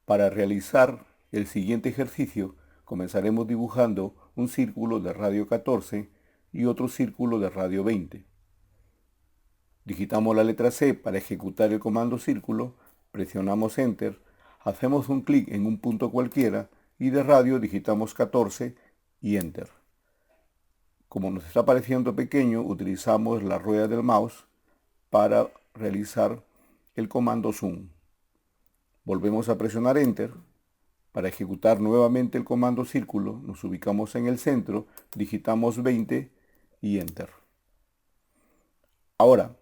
Para realizar el siguiente ejercicio, comenzaremos dibujando un círculo de radio 14 y otro círculo de radio 20. Digitamos la letra C para ejecutar el comando círculo, presionamos Enter, hacemos un clic en un punto cualquiera y de radio digitamos 14 y Enter. Como nos está pareciendo pequeño, utilizamos la rueda del mouse para realizar el comando Zoom. Volvemos a presionar Enter. Para ejecutar nuevamente el comando círculo, nos ubicamos en el centro, digitamos 20 y Enter. Ahora,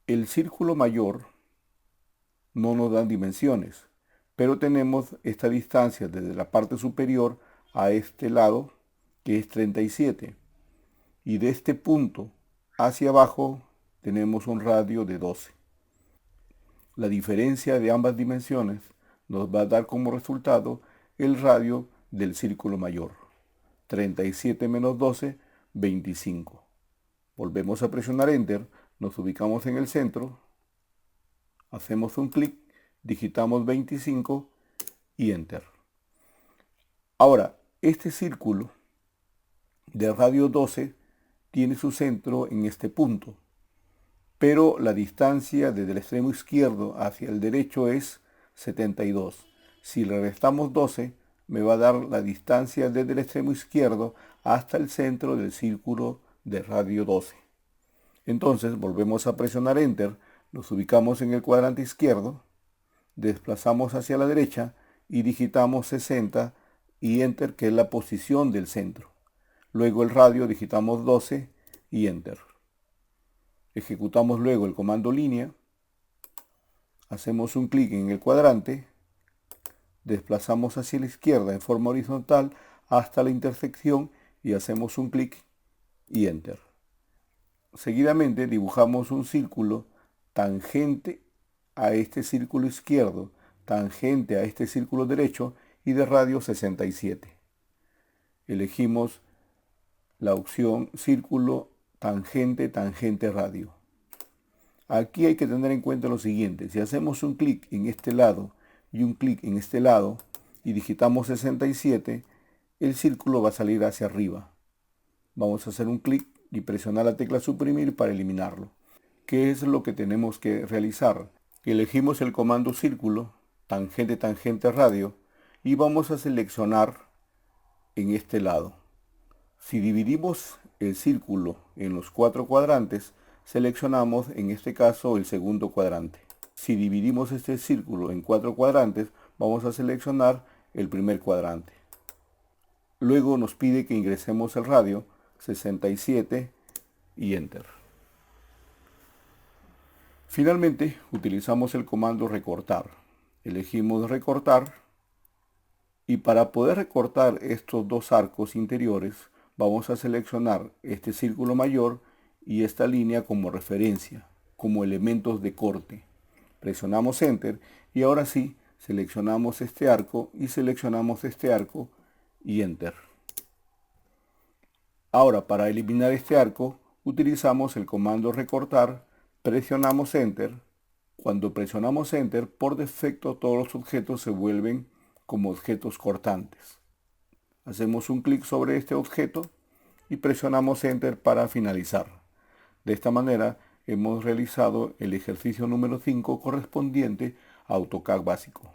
el círculo mayor no nos da dimensiones, pero tenemos esta distancia desde la parte superior a este lado, que es 37. Y de este punto hacia abajo tenemos un radio de 12. La diferencia de ambas dimensiones nos va a dar como resultado el radio del círculo mayor. 37 menos 12, 25. Volvemos a presionar Enter, nos ubicamos en el centro, hacemos un clic, digitamos 25 y Enter. Ahora, este círculo de radio 12 tiene su centro en este punto, pero la distancia desde el extremo izquierdo hacia el derecho es 72. Si le restamos 12, me va a dar la distancia desde el extremo izquierdo hasta el centro del círculo de radio 12. Entonces volvemos a presionar Enter, nos ubicamos en el cuadrante izquierdo, desplazamos hacia la derecha y digitamos 60 y Enter, que es la posición del centro. Luego el radio digitamos 12 y Enter. Ejecutamos luego el comando línea, hacemos un clic en el cuadrante, desplazamos hacia la izquierda en forma horizontal hasta la intersección y hacemos un clic y Enter. Seguidamente dibujamos un círculo tangente a este círculo izquierdo, tangente a este círculo derecho y de radio 67. Elegimos la opción círculo tangente, tangente radio. Aquí hay que tener en cuenta lo siguiente: si hacemos un clic en este lado y un clic en este lado y digitamos 67, el círculo va a salir hacia arriba. Vamos a hacer un clic y presionar la tecla suprimir para eliminarlo. ¿Qué es lo que tenemos que realizar? Elegimos el comando círculo, tangente, tangente radio, y vamos a seleccionar en este lado. Si dividimos el círculo en los 4 cuadrantes, seleccionamos en este caso el segundo cuadrante. Si dividimos este círculo en 4 cuadrantes, vamos a seleccionar el primer cuadrante. Luego nos pide que ingresemos el radio 67 y Enter. Finalmente utilizamos el comando recortar. Elegimos recortar y para poder recortar estos dos arcos interiores vamos a seleccionar este círculo mayor y esta línea como referencia, como elementos de corte. Presionamos Enter y ahora sí seleccionamos este arco y seleccionamos este arco y Enter. Ahora, para eliminar este arco utilizamos el comando recortar, presionamos Enter. Cuando presionamos Enter, por defecto todos los objetos se vuelven como objetos cortantes. Hacemos un clic sobre este objeto y presionamos Enter para finalizar. De esta manera hemos realizado el ejercicio número 5 correspondiente a AutoCAD básico.